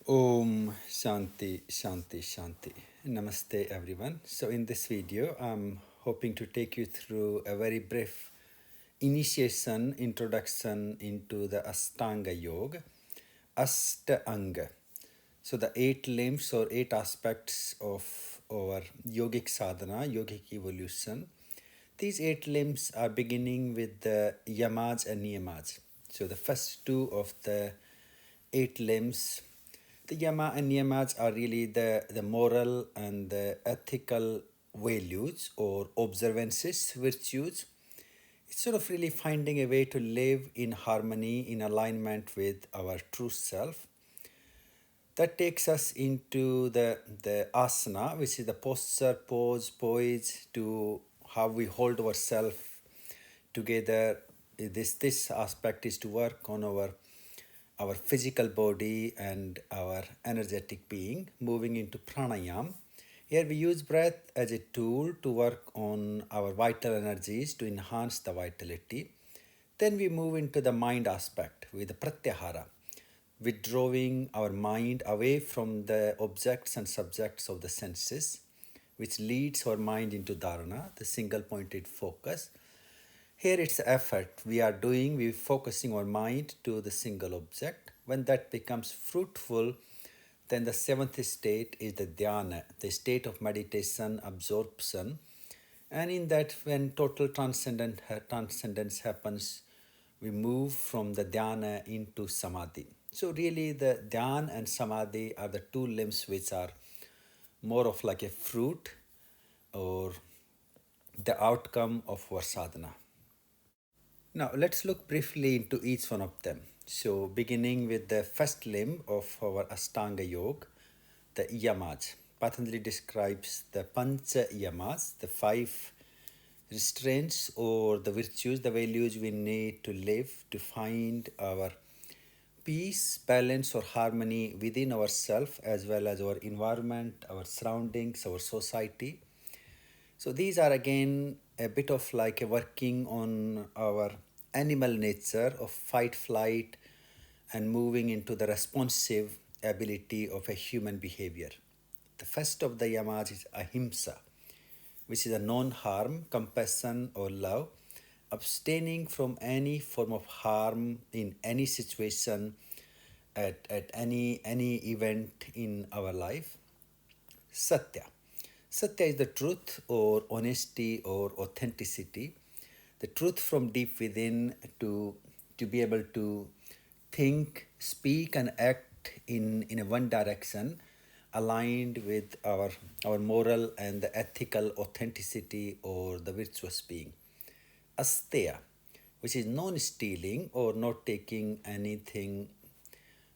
Om Shanti Shanti Shanti. Namaste everyone. So in this video I'm hoping to take you through a very brief introduction into the Ashtanga Yoga, Ashta-anga. So the 8 limbs or 8 aspects of our yogic sadhana, yogic evolution. These 8 limbs are beginning with the yamas and niyamas. So the first two of the 8 limbs, the yama and niyamas, are really the moral and the ethical values or observances, virtues. It's sort of really finding a way to live in harmony, in alignment with our true self. That takes us into the asana, which is the posture, pose, poise, to how we hold ourselves together. This aspect is to work on our physical body and our energetic being. Moving into pranayam, here we use breath as a tool to work on our vital energies to enhance the vitality. Then we move into the mind aspect with the pratyahara, withdrawing our mind away from the objects and subjects of the senses, which leads our mind into dharana, the single pointed focus. Here it's effort we're focusing our mind to the single object. When that becomes fruitful, then the seventh state is the dhyana, the state of meditation, absorption. And in that, when total transcendence happens, we move from the dhyana into samadhi. So really the dhyana and samadhi are the 2 limbs which are more of like a fruit or the outcome of our sadhana. Now let's look briefly into each one of them. So beginning with the first limb of our Ashtanga Yoga, the yamas. Patanjali describes the pancha yamas, the 5 restraints or the virtues, the values we need to live to find our peace, balance, or harmony within ourselves as well as our environment, our surroundings, our society. So these are again a bit of like a working on our animal nature of fight, flight, and moving into the responsive ability of a human behavior. The first of the yamas is ahimsa, which is a non-harm, compassion, or love, abstaining from any form of harm in any situation, at any event in our life. Satya. Satya is the truth or honesty or authenticity. The truth from deep within to be able to think, speak, and act in a one direction aligned with our moral and the ethical authenticity or the virtuous being. Asteya, which is non-stealing or not taking anything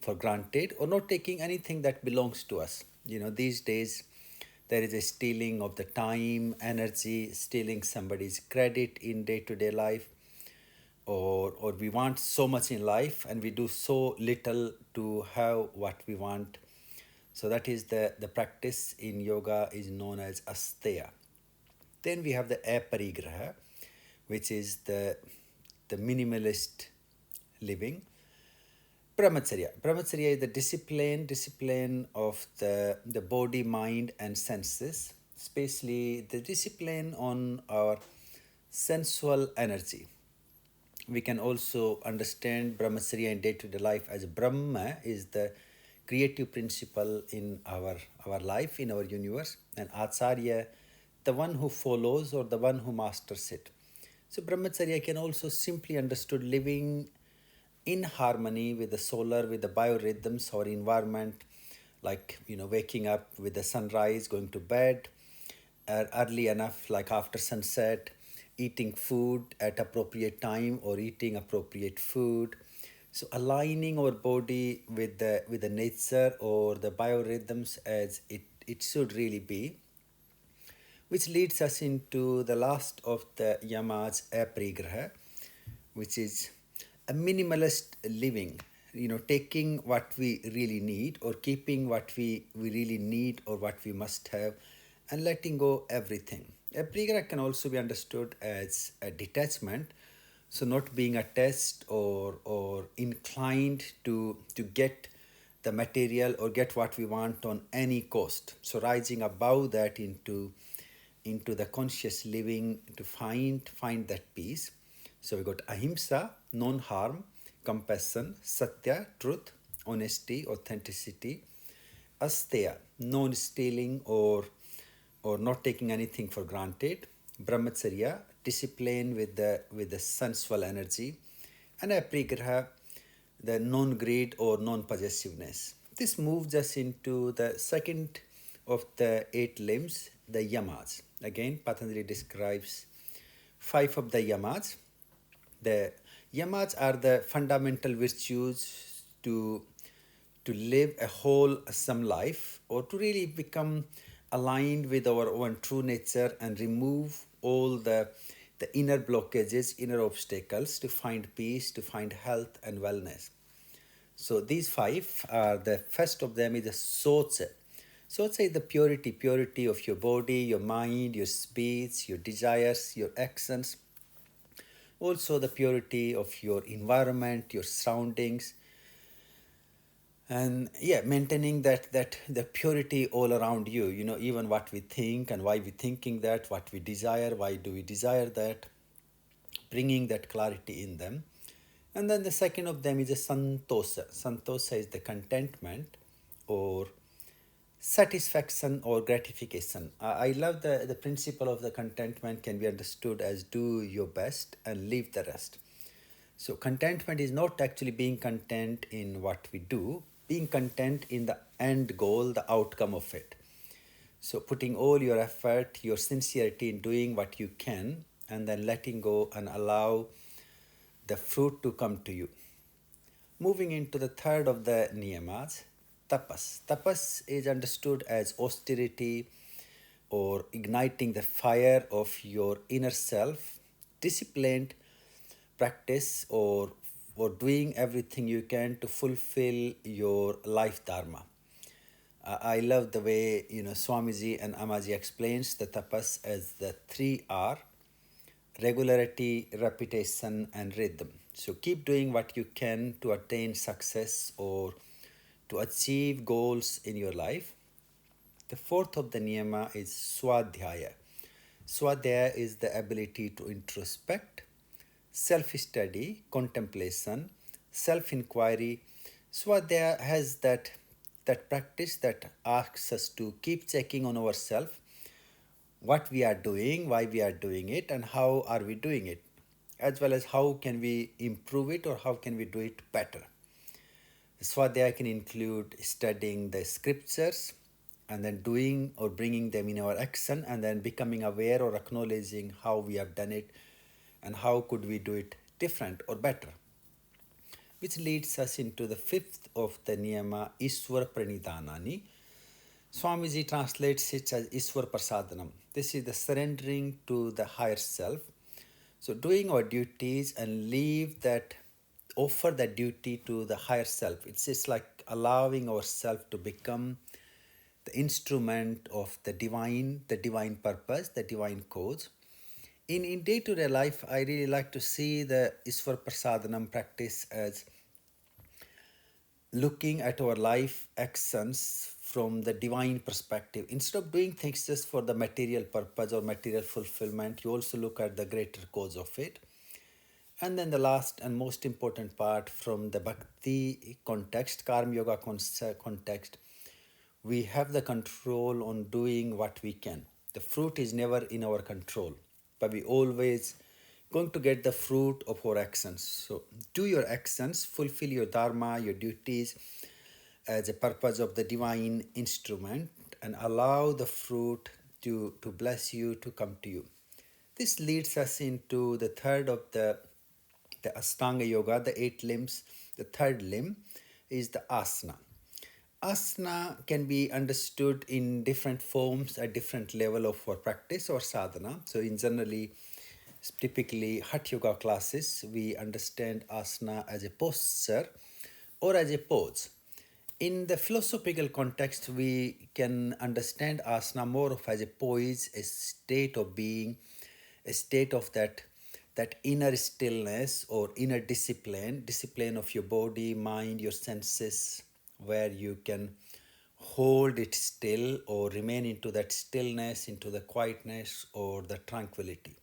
for granted or not taking anything that belongs to us. These days there is a stealing of the time, energy, stealing somebody's credit in day-to-day life, or we want so much in life and we do so little to have what we want. So that is the practice in yoga is known as asteya. Then we have the aparigraha, which is the minimalist living. Brahmacharya. Brahmacharya is the discipline of the body, mind, and senses, especially the discipline on our sensual energy. We can also understand Brahmacharya in day-to-day life as Brahma is the creative principle in our life, in our universe, and Acharya, the one who follows or the one who masters it. So Brahmacharya can also simply understood living in harmony with the solar, with the biorhythms or environment, like waking up with the sunrise, going to bed early enough, like after sunset, eating food at appropriate time or eating appropriate food. So aligning our body with the nature or the biorhythms as it should really be, which leads us into the last of the yamas, aparigraha, which is a minimalist living, taking what we really need or keeping what we really need or what we must have and letting go everything. Aparigraha can also be understood as a detachment, so not being attached or inclined to get the material or get what we want on any cost. So rising above that into the conscious living to find that peace. So we got ahimsa, non-harm, compassion, satya, truth, honesty, authenticity, asteya, non-stealing or not taking anything for granted, brahmacharya, discipline with the sensual energy, and aprigraha, the non-greed or non-possessiveness. This moves us into the second of the 8 limbs, the yamas. Again, Patanjali describes 5 of the yamas. The yamas are the fundamental virtues to live a wholesome life or to really become aligned with our own true nature and remove all the inner blockages, inner obstacles to find peace, to find health and wellness. So these 5 are the first of them is the socha. Socha is the purity of your body, your mind, your speech, your desires, your actions. Also the purity of your environment, your surroundings, and yeah, maintaining that the purity all around you, even what we think and why we thinking that, what we desire, why do we desire that, bringing that clarity in them. And then the second of them is a santosa is the contentment or satisfaction or gratification. I love the principle of the contentment can be understood as do your best and leave the rest. So contentment is not actually being content in what we do, being content in the end goal, the outcome of it. So putting all your effort, your sincerity in doing what you can, and then letting go and allow the fruit to come to you. Moving into the third of the niyamas, tapas. Tapas is understood as austerity or igniting the fire of your inner self, disciplined practice or doing everything you can to fulfill your life dharma. I love the way Swamiji and Amaji explains the tapas as the 3R: regularity, repetition, and rhythm. So keep doing what you can to attain success or to achieve goals in your life. The fourth of the niyama is swadhyaya. Swadhyaya is the ability to introspect, self-study, contemplation, self-inquiry. Swadhyaya has that practice that asks us to keep checking on ourselves, what we are doing, why we are doing it, and how are we doing it, as well as how can we improve it or how can we do it better. Swadhyaya can include studying the scriptures and then doing or bringing them in our action and then becoming aware or acknowledging how we have done it and how could we do it different or better. Which leads us into the fifth of the niyama, Iswar Pranidhanani. Swamiji translates it as Iswar Prasadanam. This is the surrendering to the higher self. So doing our duties and offer the duty to the higher self. It's just like allowing ourselves to become the instrument of the divine purpose, the divine cause. In day-to-day life, I really like to see the Iswar Prasadanam practice as looking at our life actions from the divine perspective. Instead of doing things just for the material purpose or material fulfillment, you also look at the greater cause of it. And then the last and most important part from the bhakti context, karma yoga context, we have the control on doing what we can. The fruit is never in our control, but we always going to get the fruit of our actions. So do your actions, fulfill your dharma, your duties as a purpose of the divine instrument, and allow the fruit to bless you, to come to you. This leads us into the third of the Ashtanga Yoga, the 8 limbs. The third limb is the asana. Asana can be understood in different forms at different level of our practice or sadhana. So in generally, typically Hatha Yoga classes, we understand asana as a posture or as a pose. In the philosophical context, we can understand asana more of as a poise, a state of being, a state of that inner stillness or inner discipline of your body, mind, your senses, where you can hold it still or remain into that stillness, into the quietness or the tranquility.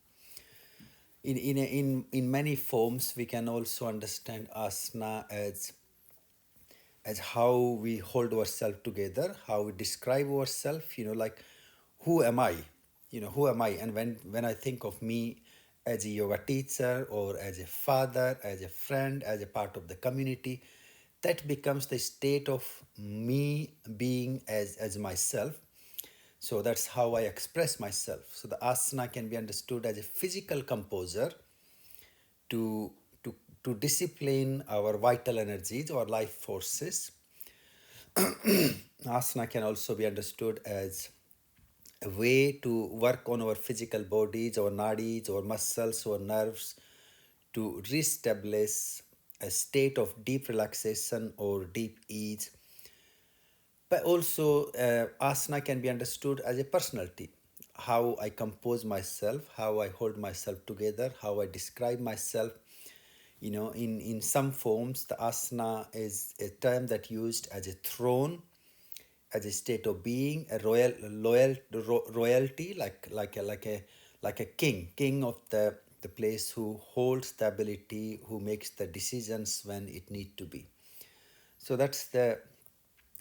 In many forms, we can also understand asana as how we hold ourselves together, how we describe ourselves, like who am I? Who am I? And when I think of me as a yoga teacher or as a father, as a friend, as a part of the community, that becomes the state of me being as myself. So that's how I express myself. So the asana can be understood as a physical composer to to to discipline our vital energies or life forces. Asana can also be understood as a way to work on our physical bodies, our nadis, our muscles, our nerves, to reestablish a state of deep relaxation or deep ease. But also, asana can be understood as a personality, how I compose myself, how I hold myself together, how I describe myself. In some forms, the asana is a term that used as a throne, as a state of being, a royalty, like a king of the place, who holds the ability, who makes the decisions when it need to be. So that's the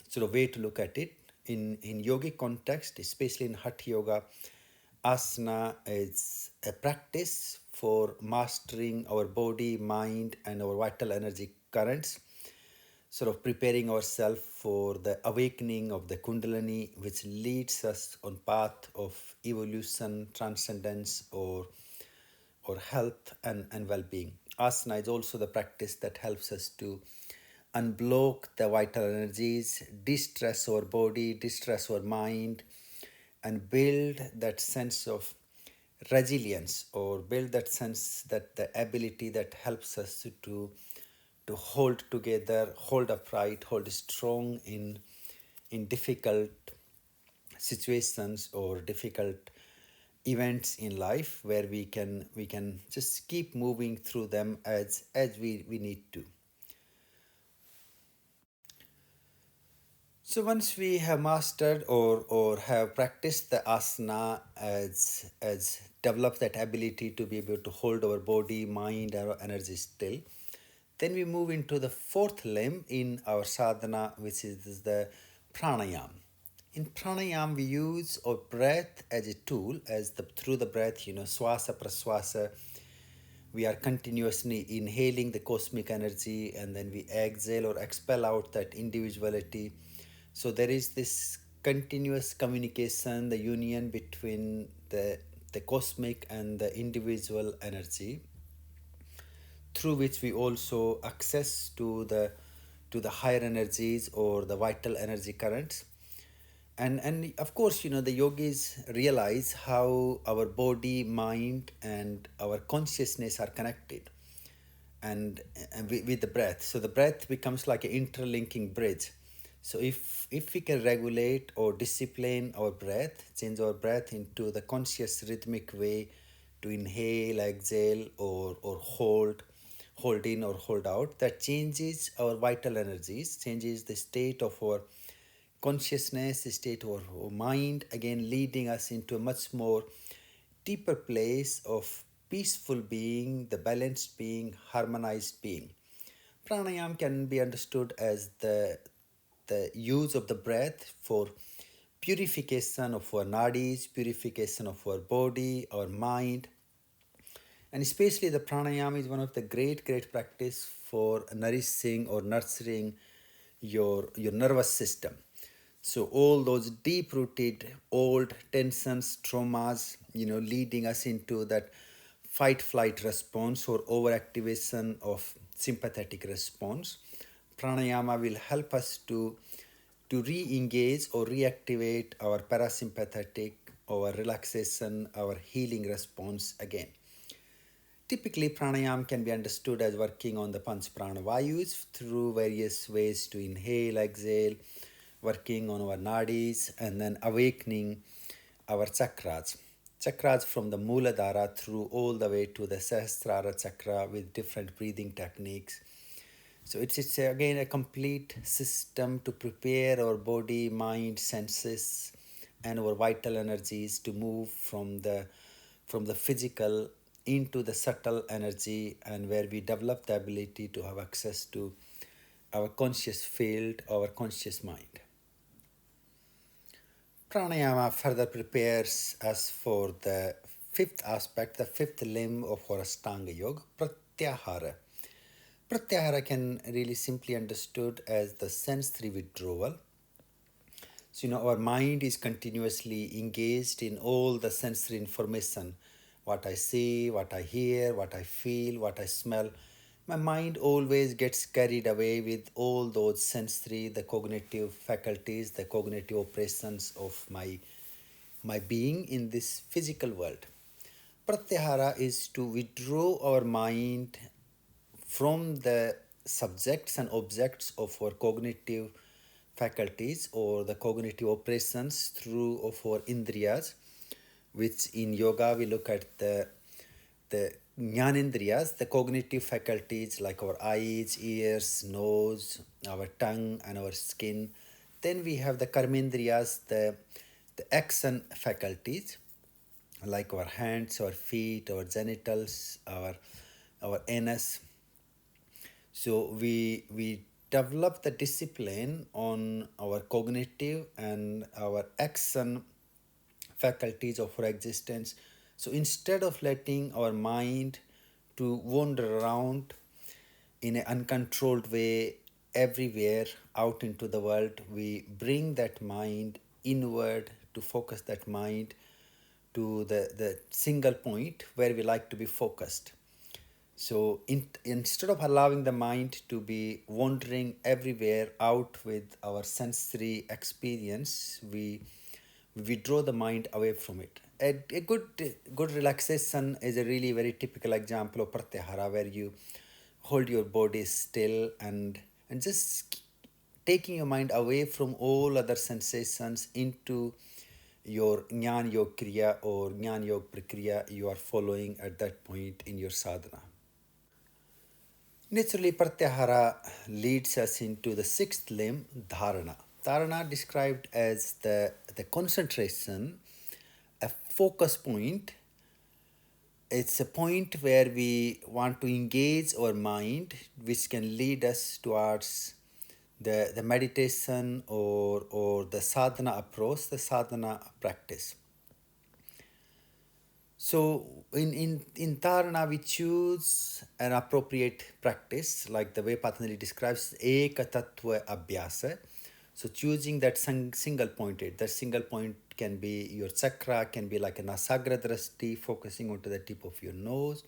sort of way to look at it. In yogic context, especially in hatha yoga, asana is a practice for mastering our body, mind, and our vital energy currents, sort of preparing ourselves for the awakening of the kundalini, which leads us on path of evolution, transcendence, or health and well-being. Asana is also the practice that helps us to unblock the vital energies, distress our body, distress our mind, and build that sense of resilience, or build that sense, that the ability that helps us to hold together, hold upright, hold strong in difficult situations or difficult events in life, where we can just keep moving through them as we need to. So once we have mastered or have practiced the asana, as developed that ability to be able to hold our body, mind, our energy still, then we move into the fourth limb in our sadhana, which is the pranayam. In pranayam, we use our breath as a tool, as through the breath, swasa praswasa, we are continuously inhaling the cosmic energy, and then we exhale or expel out that individuality. So there is this continuous communication, the union between the cosmic and the individual energy, through which we also access to the higher energies or the vital energy currents. And of course, the yogis realize how our body, mind, and our consciousness are connected, and with the breath. So the breath becomes like an interlinking bridge. So if we can regulate or discipline our breath, change our breath into the conscious rhythmic way, to inhale, exhale, or hold in or hold out, that changes our vital energies, changes the state of our consciousness, the state of our mind, again leading us into a much more deeper place of peaceful being, the balanced being, harmonized being. Pranayam can be understood as the use of the breath for purification of our nadis, purification of our body, our mind, and especially the pranayam is one of the great practice for nourishing or nurturing your nervous system. So all those deep rooted old tensions, traumas, leading us into that fight flight response or overactivation of sympathetic response, pranayama will help us to re-engage or reactivate our parasympathetic, our relaxation, our healing response again. Typically, pranayam can be understood as working on the panch prana vayus through various ways, to inhale, exhale, working on our nadis, and then awakening our chakras. Chakras from the Mooladhara through all the way to the Sahasrara chakra with different breathing techniques. So it's again a complete system to prepare our body, mind, senses, and our vital energies to move from the physical into the subtle energy, and where we develop the ability to have access to our conscious field, our conscious mind. Pranayama further prepares us for the fifth aspect, the fifth limb of our Ashtanga Yoga, Pratyahara. Pratyahara can really simply understood as the sensory withdrawal. So, our mind is continuously engaged in all the sensory information, what I see, what I hear, what I feel, what I smell. My mind always gets carried away with all those sensory, the cognitive faculties, the cognitive operations of my being in this physical world. Pratyahara is to withdraw our mind from the subjects and objects of our cognitive faculties or the cognitive operations through of our indriyas, which in yoga we look at the jnanendriyas, the cognitive faculties like our eyes, ears, nose, our tongue, and our skin. Then we have the karmendriyas, the action faculties like our hands, our feet, our genitals, our anus. So we develop the discipline on our cognitive and our action faculties of our existence. So instead of letting our mind to wander around in an uncontrolled way everywhere out into the world, we bring that mind inward to focus that mind to the single point where we like to be focused. So instead of allowing the mind to be wandering everywhere out with our sensory experience, we draw the mind away from it. A good relaxation is a really very typical example of pratyahara, where you hold your body still and just taking your mind away from all other sensations into your jnana yoga kriya or jnana yoga prakriya you are following at that point in your sadhana. Naturally, Pratyahara leads us into the sixth limb, Dharana. Dharana described as the concentration, a focus point. It's a point where we want to engage our mind, which can lead us towards the meditation or the sadhana approach, the sadhana practice. So in Dharana, we choose an appropriate practice, like the way Patanjali describes Eka Tattva Abhyasa. So choosing that single pointed, that single point can be your chakra, can be like a nasagra drasti, focusing onto the tip of your nose.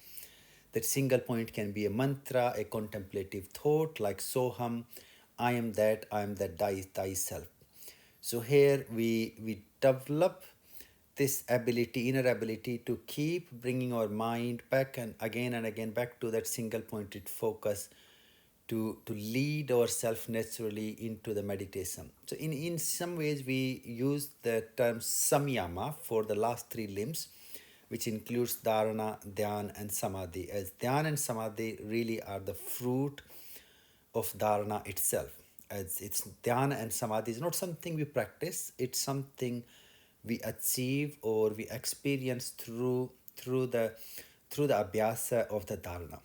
That single point can be a mantra, a contemplative thought like Soham, I am that, thyself. So here we develop this ability, inner ability to keep bringing our mind back and again back to that single pointed focus to lead ourselves naturally into the meditation. So in some ways we use the term samyama for the last three limbs, which includes dharana, dhyan, and samadhi, as dhyan and samadhi really are the fruit of dharana itself. As it's dhyana and samadhi is not something we practice, it's something we achieve or we experience through the abhyasa of the dharana.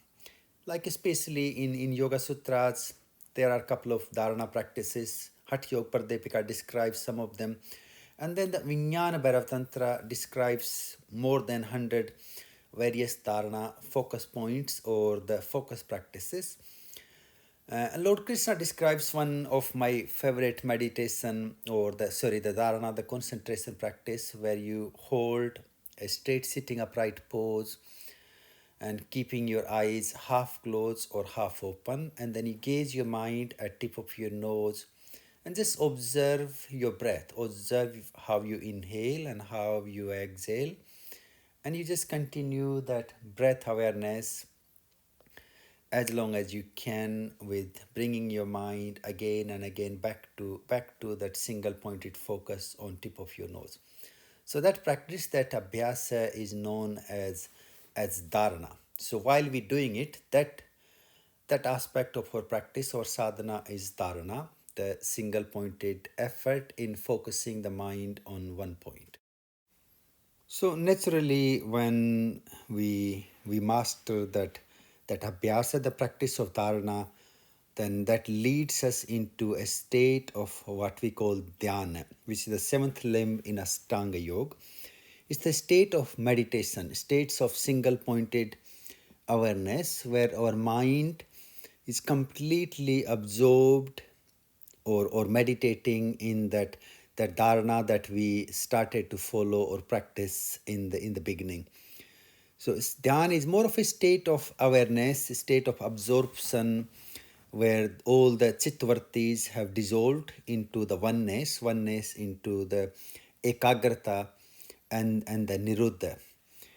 Like especially in Yoga Sutras, there are a couple of dharana practices. Hatha Yoga Pradipika describes some of them. And then the Vijnana Bhairav Tantra describes more than 100 various dharana focus points or the focus practices. Lord Krishna describes one of my favorite meditation or the dharana, the concentration practice, where you hold a straight sitting upright pose and keeping your eyes half closed or half open, and then you gaze your mind at tip of your nose and just observe your breath. Observe how you inhale and how you exhale, and you just continue that breath awareness as long as you can, with bringing your mind again and again back to that single pointed focus on tip of your nose. So that practice, that abhyasa, is known as dharana. So while we're doing it, that That aspect of our practice or sadhana is dharana, the single pointed effort in focusing the mind on one point. So naturally, when we master that abhyasa, the practice of dharana, then that leads us into a state of what we call dhyana, which is the seventh limb in Ashtanga Yoga. It's the state of meditation, states of single pointed awareness where our mind is completely absorbed or meditating in that dharana that we started to follow or practice in the beginning. So dhyan is more of a state of awareness, a state of absorption, where all the chitvartis have dissolved into the oneness into the ekagrata and the niruddha.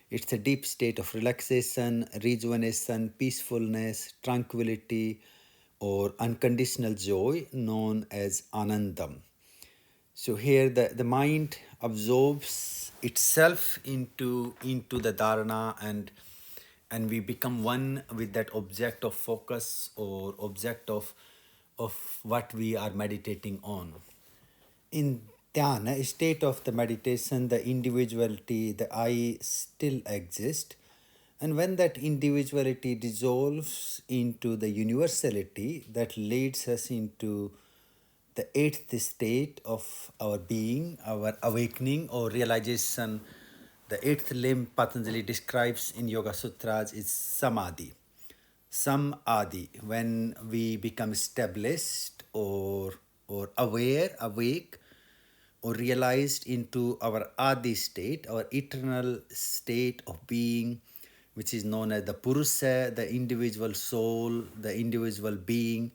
It's a deep state of relaxation, rejuvenation, peacefulness, tranquility, or unconditional joy known as Anandam. So here the mind absorbs itself into the dharana and we become one with that object of focus or object of what we are meditating on. In dhyana, a state of the meditation, the individuality, the I still exist. And when that individuality dissolves into the universality, that leads us into the eighth state of our being, our awakening or realization. The eighth limb Patanjali describes in Yoga Sutras is samadhi. Samadhi, when we become established or aware, awake, or realized into our adi state, our eternal state of being, which is known as the Purusha, the individual soul, the individual being.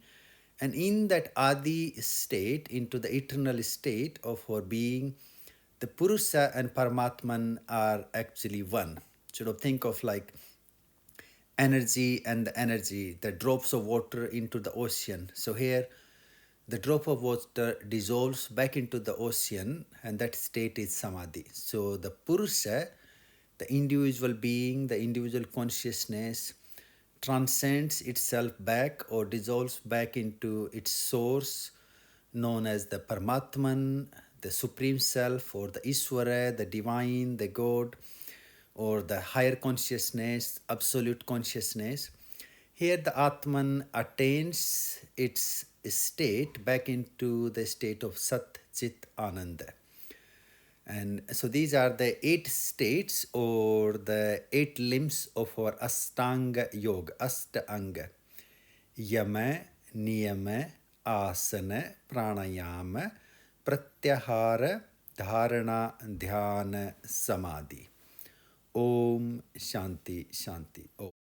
And in that adi state, into the eternal state of our being, the Purusha and Paramatman are actually one. Sort of think of like energy and the energy, the drops of water into the ocean. So here, the drop of water dissolves back into the ocean, and that state is samadhi. So the Purusha, the individual being, the individual consciousness, transcends itself back or dissolves back into its source, known as the Paramatman, the Supreme Self, or the Iswara, the Divine, the God, or the higher consciousness, absolute consciousness. Here, the Atman attains its state back into the state of Sat Chit Ananda. And so these are the eight states or the eight limbs of our Ashtanga Yoga, Ashta-anga. Yama, Niyama, Asana, Pranayama, Pratyahara, Dharana, Dhyana, Samadhi. Om Shanti Shanti Om.